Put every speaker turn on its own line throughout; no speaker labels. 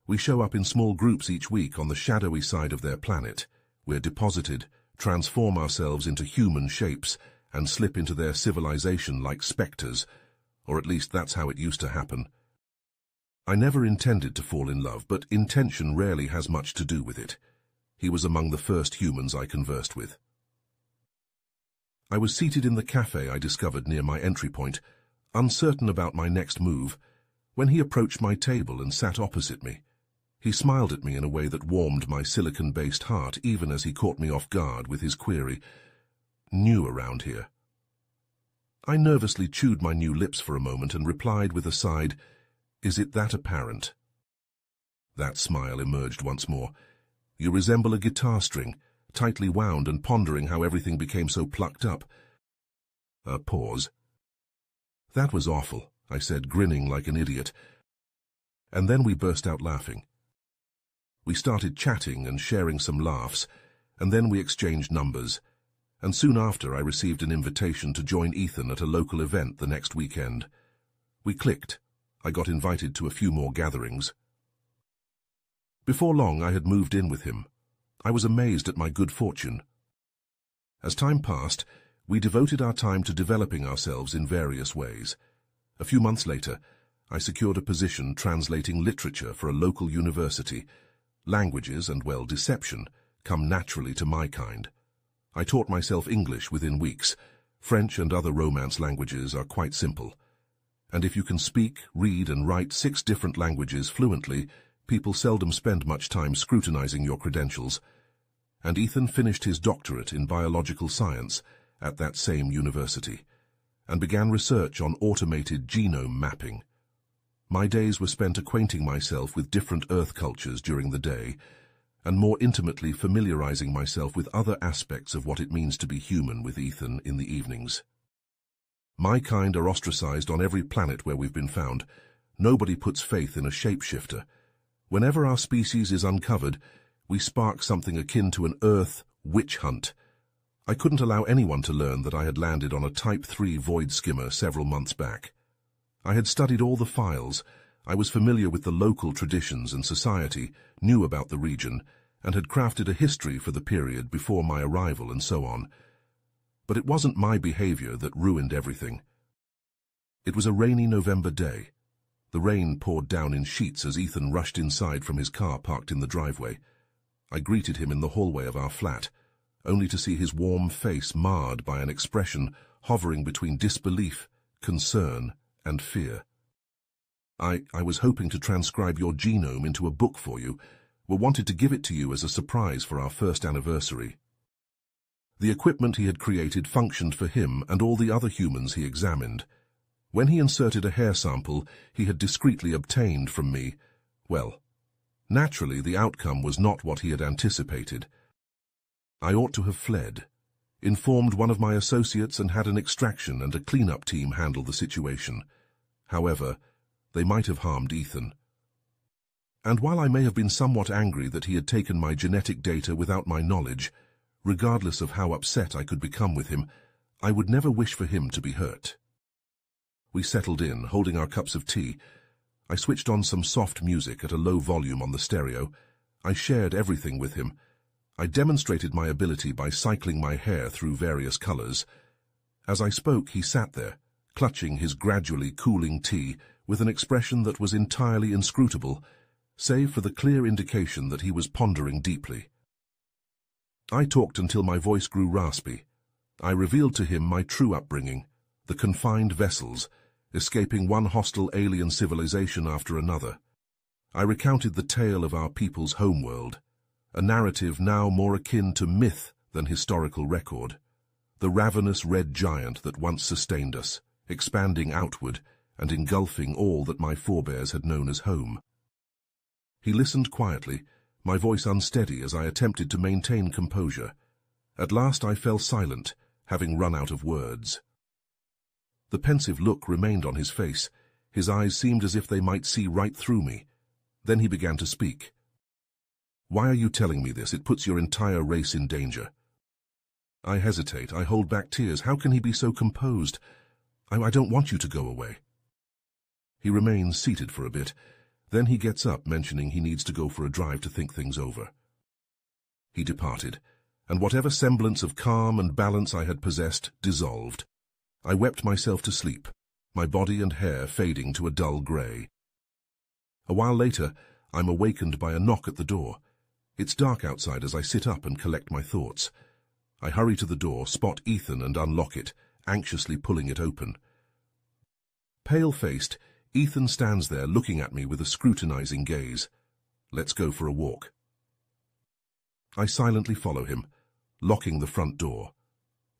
We show up in small groups each week on the shadowy side of their planet. We're deposited, transform ourselves into human shapes, and slip into their civilization like specters, or at least that's how it used to happen. I never intended to fall in love, but intention rarely has much to do with it. He was among the first humans I conversed with. I was seated in the cafe I discovered near my entry point, uncertain about my next move, when he approached my table and sat opposite me. He smiled at me in a way that warmed my silicon-based heart, even as he caught me off guard with his query, "New around here?" I nervously chewed my new lips for a moment and replied with a sigh, "Is it that apparent?" That smile emerged once more. "You resemble a guitar string, tightly wound and pondering how everything became so plucked up." A pause. "That was awful," I said, grinning like an idiot. And then we burst out laughing. We started chatting and sharing some laughs, and then we exchanged numbers. And soon after I received an invitation to join Ethan at a local event the next weekend. We clicked. I got invited to a few more gatherings. Before long I had moved in with him. I was amazed at my good fortune. As time passed, we devoted our time to developing ourselves in various ways. A few months later, I secured a position translating literature for a local university. Languages and, well, deception come naturally to my kind. I taught myself English within weeks. French and other Romance languages are quite simple. And if you can speak, read, and write 6 different languages fluently, people seldom spend much time scrutinizing your credentials. And Ethan finished his doctorate in biological science at that same university, and began research on automated genome mapping. My days were spent acquainting myself with different Earth cultures during the day, and more intimately familiarizing myself with other aspects of what it means to be human with Ethan in the evenings. My kind are ostracized on every planet where we've been found. Nobody puts faith in a shapeshifter. Whenever our species is uncovered, we spark something akin to an Earth witch hunt. I couldn't allow anyone to learn that I had landed on a Type 3 void skimmer several months back. I had studied all the files. I was familiar with the local traditions and society, knew about the region, and had crafted a history for the period before my arrival and so on. But it wasn't my behavior that ruined everything. It was a rainy November day. The rain poured down in sheets as Ethan rushed inside from his car parked in the driveway. I greeted him in the hallway of our flat, only to see his warm face marred by an expression hovering between disbelief, concern, and fear. I was hoping to transcribe your genome into a book for you. We wanted to give it to you as a surprise for our first anniversary." The equipment he had created functioned for him and all the other humans he examined. When he inserted a hair sample he had discreetly obtained from me, well, naturally the outcome was not what he had anticipated. I ought to have fled, informed one of my associates, and had an extraction and a cleanup team handle the situation. However, they might have harmed Ethan. And while I may have been somewhat angry that he had taken my genetic data without my knowledge, regardless of how upset I could become with him, I would never wish for him to be hurt. We settled in, holding our cups of tea. I switched on some soft music at a low volume on the stereo. I shared everything with him. I demonstrated my ability by cycling my hair through various colors. As I spoke, he sat there, clutching his gradually cooling tea with an expression that was entirely inscrutable, save for the clear indication that he was pondering deeply. I talked until my voice grew raspy. I revealed to him my true upbringing, the confined vessels, escaping one hostile alien civilization after another. I recounted the tale of our people's homeworld, a narrative now more akin to myth than historical record, the ravenous red giant that once sustained us, expanding outward and engulfing all that my forebears had known as home. He listened quietly, my voice unsteady as I attempted to maintain composure. At last I fell silent, having run out of words. The pensive look remained on his face. His eyes seemed as if they might see right through me. Then he began to speak. "Why are you telling me this? It puts your entire race in danger." I hesitate. I hold back tears. How can he be so composed? I don't want you to go away. He remained seated for a bit. Then he gets up, mentioning he needs to go for a drive to think things over. He departed, and whatever semblance of calm and balance I had possessed dissolved. I wept myself to sleep, my body and hair fading to a dull grey. A while later, I'm awakened by a knock at the door. It's dark outside as I sit up and collect my thoughts. I hurry to the door, spot Ethan and unlock it, anxiously pulling it open. Pale-faced, Ethan stands there looking at me with a scrutinizing gaze. Let's go for a walk. I silently follow him, locking the front door.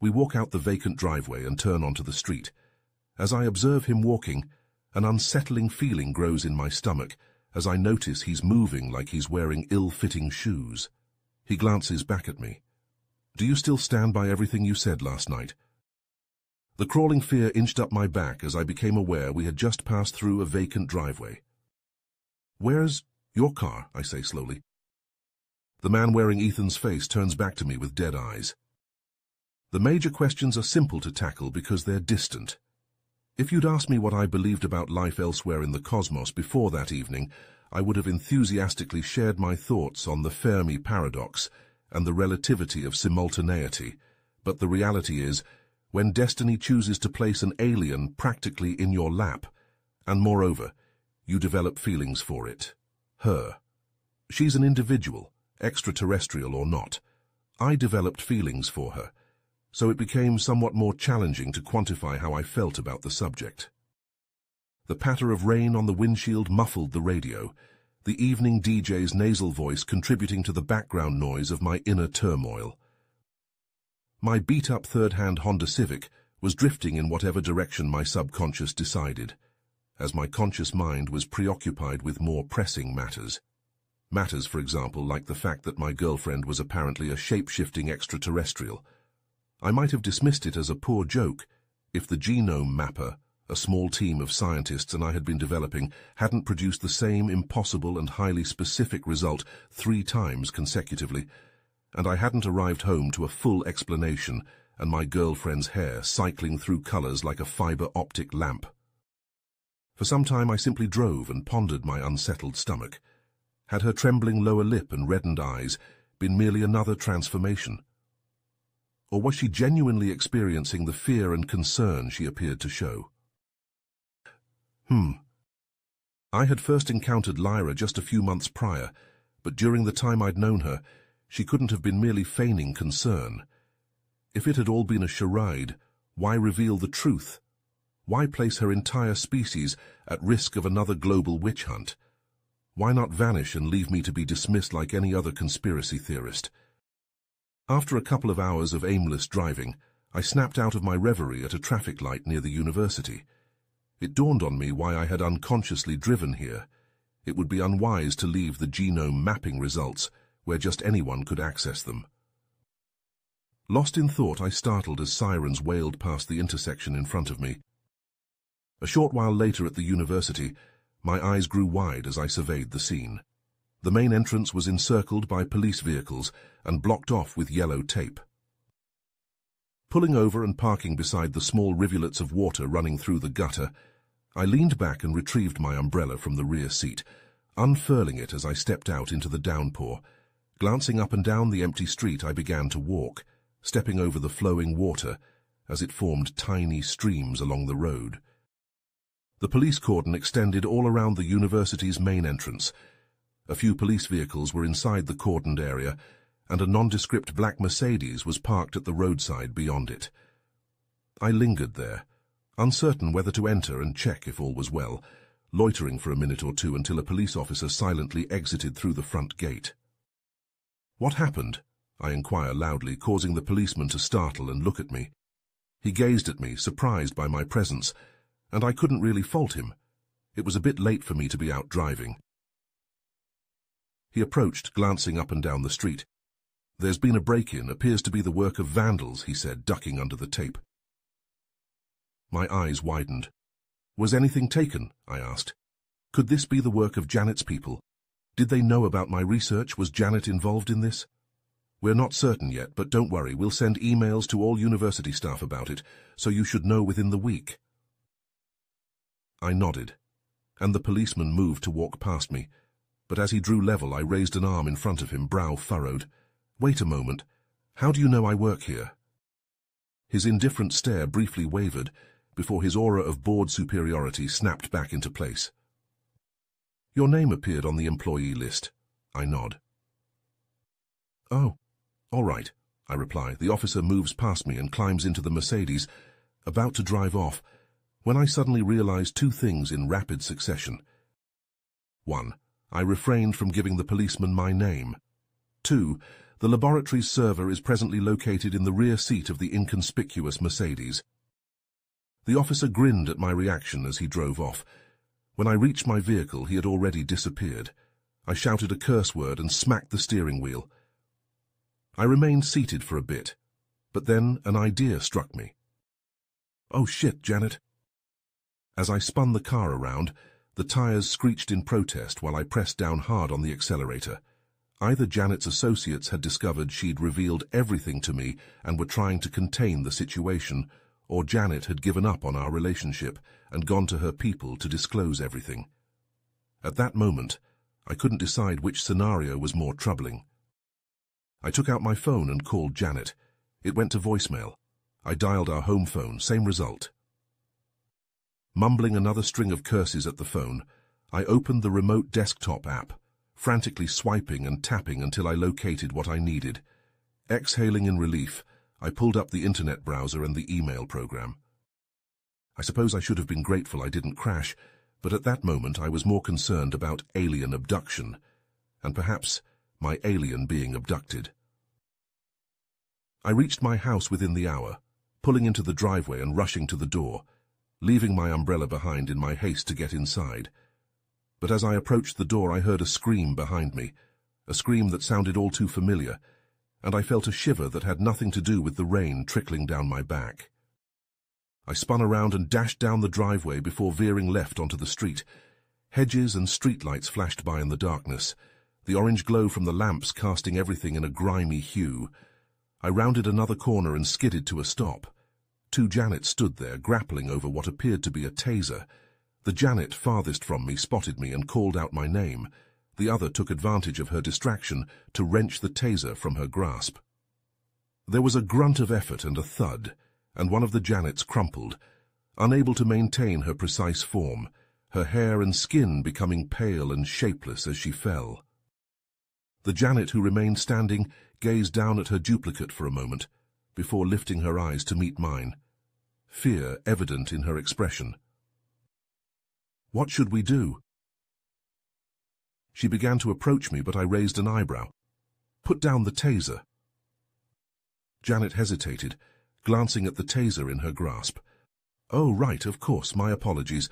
We walk out the vacant driveway and turn onto the street. As I observe him walking, an unsettling feeling grows in my stomach as I notice he's moving like he's wearing ill-fitting shoes. He glances back at me. Do you still stand by everything you said last night? The crawling fear inched up my back as I became aware we had just passed through a vacant driveway. Where's your car? I say slowly. The man wearing Ethan's face turns back to me with dead eyes. The major questions are simple to tackle because they're distant. If you'd asked me what I believed about life elsewhere in the cosmos before that evening, I would have enthusiastically shared my thoughts on the Fermi paradox and the relativity of simultaneity. But the reality is, when destiny chooses to place an alien practically in your lap, and moreover, you develop feelings for it. Her. She's an individual, extraterrestrial or not. I developed feelings for her, so it became somewhat more challenging to quantify how I felt about the subject. The patter of rain on the windshield muffled the radio, the evening DJ's nasal voice contributing to the background noise of my inner turmoil. My beat-up third-hand Honda Civic was drifting in whatever direction my subconscious decided, as my conscious mind was preoccupied with more pressing matters. Matters, for example, like the fact that my girlfriend was apparently a shape-shifting extraterrestrial. I might have dismissed it as a poor joke if the genome mapper, a small team of scientists and I had been developing, hadn't produced the same impossible and highly specific result 3 times consecutively, and I hadn't arrived home to a full explanation and my girlfriend's hair cycling through colors like a fiber-optic lamp. For some time I simply drove and pondered my unsettled stomach. Had her trembling lower lip and reddened eyes been merely another transformation? Or was she genuinely experiencing the fear and concern she appeared to show? I had first encountered Lyra just a few months prior, but during the time I'd known her, she couldn't have been merely feigning concern. If it had all been a charade, why reveal the truth? Why place her entire species at risk of another global witch hunt? Why not vanish and leave me to be dismissed like any other conspiracy theorist? After a couple of hours of aimless driving, I snapped out of my reverie at a traffic light near the university. It dawned on me why I had unconsciously driven here. It would be unwise to leave the genome mapping results where just anyone could access them. Lost in thought, I startled as sirens wailed past the intersection in front of me. A short while later at the university, my eyes grew wide as I surveyed the scene. The main entrance was encircled by police vehicles and blocked off with yellow tape. Pulling over and parking beside the small rivulets of water running through the gutter, I leaned back and retrieved my umbrella from the rear seat, unfurling it as I stepped out into the downpour. Glancing up and down the empty street, I began to walk, stepping over the flowing water as it formed tiny streams along the road. The police cordon extended all around the university's main entrance. A few police vehicles were inside the cordoned area, and a nondescript black Mercedes was parked at the roadside beyond it. I lingered there, uncertain whether to enter and check if all was well, loitering for a minute or two until a police officer silently exited through the front gate. "What happened?" I inquire loudly, causing the policeman to startle and look at me. He gazed at me, surprised by my presence, and I couldn't really fault him. It was a bit late for me to be out driving. He approached, glancing up and down the street. "There's been a break-in, appears to be the work of vandals," he said, ducking under the tape. My eyes widened. "Was anything taken?" I asked. "Could this be the work of Janet's people? Did they know about my research? Was Janet involved in this?" "We're not certain yet, but don't worry, we'll send emails to all university staff about it, so you should know within the week." I nodded. and the policeman moved to walk past me. But as he drew level, I raised an arm in front of him, brow furrowed. "Wait a moment. How do you know I work here?" His indifferent stare briefly wavered before his aura of bored superiority snapped back into place. "Your name appeared on the employee list." I nod. "Oh, all right," I reply. The officer moves past me and climbs into the Mercedes, about to drive off, when I suddenly realize two things in rapid succession. 1. I refrained from giving the policeman my name. 2. The laboratory's server is presently located in the rear seat of the inconspicuous Mercedes. The officer grinned at my reaction as he drove off. When I reached my vehicle, he had already disappeared. I shouted a curse word and smacked the steering wheel. I remained seated for a bit, but then an idea struck me. "Oh shit, Janet." As I spun the car around, the tires screeched in protest while I pressed down hard on the accelerator. Either Janet's associates had discovered she'd revealed everything to me and were trying to contain the situation, or Janet had given up on our relationship and gone to her people to disclose everything. At that moment, I couldn't decide which scenario was more troubling. I took out my phone and called Janet. It went to voicemail. I dialed our home phone, same result. Mumbling another string of curses at the phone, I opened the remote desktop app, frantically swiping and tapping until I located what I needed. Exhaling in relief, I pulled up the internet browser and the email program. I suppose I should have been grateful I didn't crash, but at that moment I was more concerned about alien abduction, and perhaps my alien being abducted. I reached my house within the hour, pulling into the driveway and rushing to the door, leaving my umbrella behind in my haste to get inside. But as I approached the door, I heard a scream behind me, a scream that sounded all too familiar, and I felt a shiver that had nothing to do with the rain trickling down my back. I spun around and dashed down the driveway before veering left onto the street. Hedges and streetlights flashed by in the darkness, the orange glow from the lamps casting everything in a grimy hue. I rounded another corner and skidded to a stop. Two Janets stood there, grappling over what appeared to be a taser. The Janet farthest from me spotted me and called out my name. The other took advantage of her distraction to wrench the taser from her grasp. There was a grunt of effort and a thud, and one of the Janets crumpled, unable to maintain her precise form, her hair and skin becoming pale and shapeless as she fell. The Janet who remained standing gazed down at her duplicate for a moment, before lifting her eyes to meet mine, fear evident in her expression. "What should we do?" She began to approach me, but I raised an eyebrow. "Put down the taser." Janet hesitated, glancing at the taser in her grasp. "Oh, right, of course, my apologies.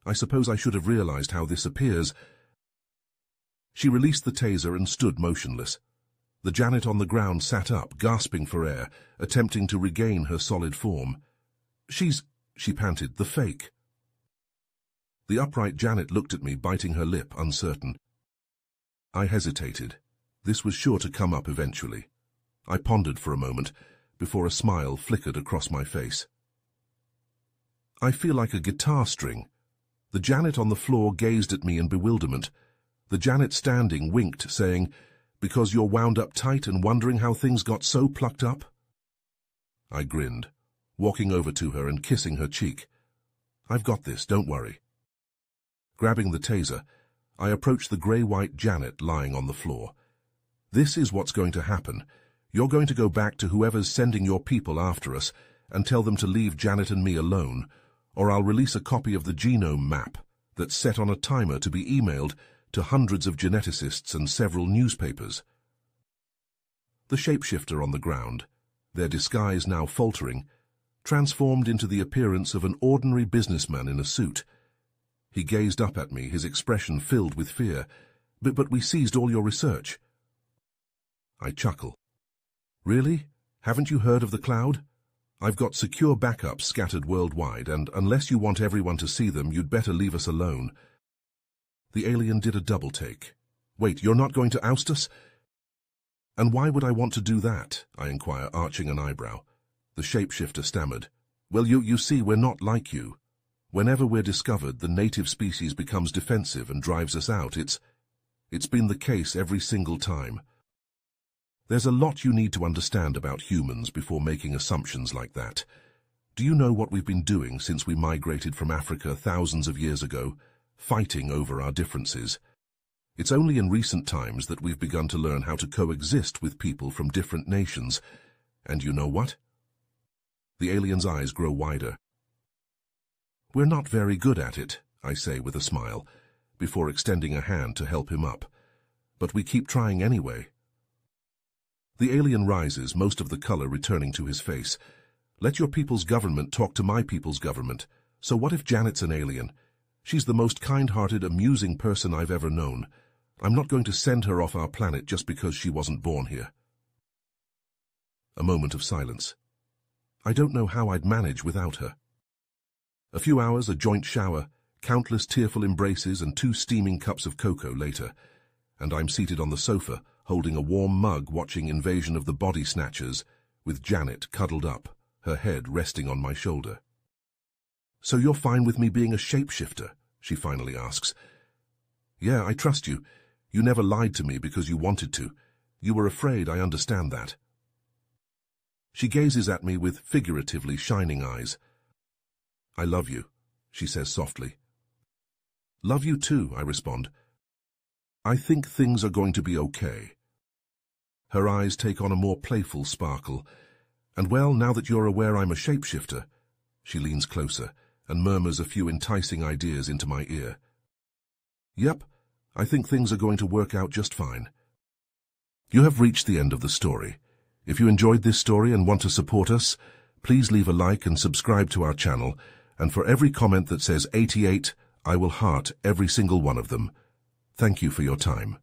I suppose I should have realized how this appears." She released the taser and stood motionless. The Janet on the ground sat up, gasping for air, attempting to regain her solid form. She panted, "the fake." The upright Janet looked at me, biting her lip, uncertain. I hesitated. This was sure to come up eventually. I pondered for a moment, before a smile flickered across my face. "I feel like a guitar string." The Janet on the floor gazed at me in bewilderment. The Janet standing winked, saying, "Because you're wound up tight and wondering how things got so plucked up?" I grinned, walking over to her and kissing her cheek. "I've got this, don't worry." Grabbing the taser, I approached the grey-white Janet lying on the floor. "This is what's going to happen. You're going to go back to whoever's sending your people after us and tell them to leave Janet and me alone, or I'll release a copy of the genome map that's set on a timer to be emailed to hundreds of geneticists and several newspapers." The shapeshifter on the ground, their disguise now faltering, transformed into the appearance of an ordinary businessman in a suit. He gazed up at me, his expression filled with fear. But we seized all your research." I chuckle. "Really? Haven't you heard of the cloud? I've got secure backups scattered worldwide, and unless you want everyone to see them, you'd better leave us alone." The alien did a double take. "Wait, you're not going to oust us?" "And why would I want to do that?" I inquire, arching an eyebrow. The shapeshifter stammered. "Well, you see, we're not like you. Whenever we're discovered, the native species becomes defensive and drives us out. It's been the case every single time. There's a lot you need to understand about humans before making assumptions like that. Do you know what we've been doing since we migrated from Africa thousands of years ago? Fighting over our differences. It's only in recent times that we've begun to learn how to coexist with people from different nations. And you know what? The alien's eyes grow wider. We're not very good at it, I say with a smile, before extending a hand to help him up. But we keep trying anyway. The alien rises, most of the color returning to his face. Let your people's government talk to my people's government. So what if Janet's an alien? She's the most kind-hearted, amusing person I've ever known. I'm not going to send her off our planet just because she wasn't born here. A moment of silence. I don't know how I'd manage without her. A few hours, a joint shower, countless tearful embraces and 2 steaming cups of cocoa later, and I'm seated on the sofa, holding a warm mug watching Invasion of the Body Snatchers, with Janet cuddled up, her head resting on my shoulder. So you're fine with me being a shapeshifter? She finally asks. Yeah, I trust you. You never lied to me because you wanted to. You were afraid, I understand that. She gazes at me with figuratively shining eyes. I love you, she says softly. Love you too, I respond. I think things are going to be okay. Her eyes take on a more playful sparkle. And well, now that you're aware I'm a shapeshifter, she leans closer and murmurs a few enticing ideas into my ear. Yep, I think things are going to work out just fine. You have reached the end of the story. If you enjoyed this story and want to support us, please leave a like and subscribe to our channel, and for every comment that says 88, I will heart every single one of them. Thank you for your time.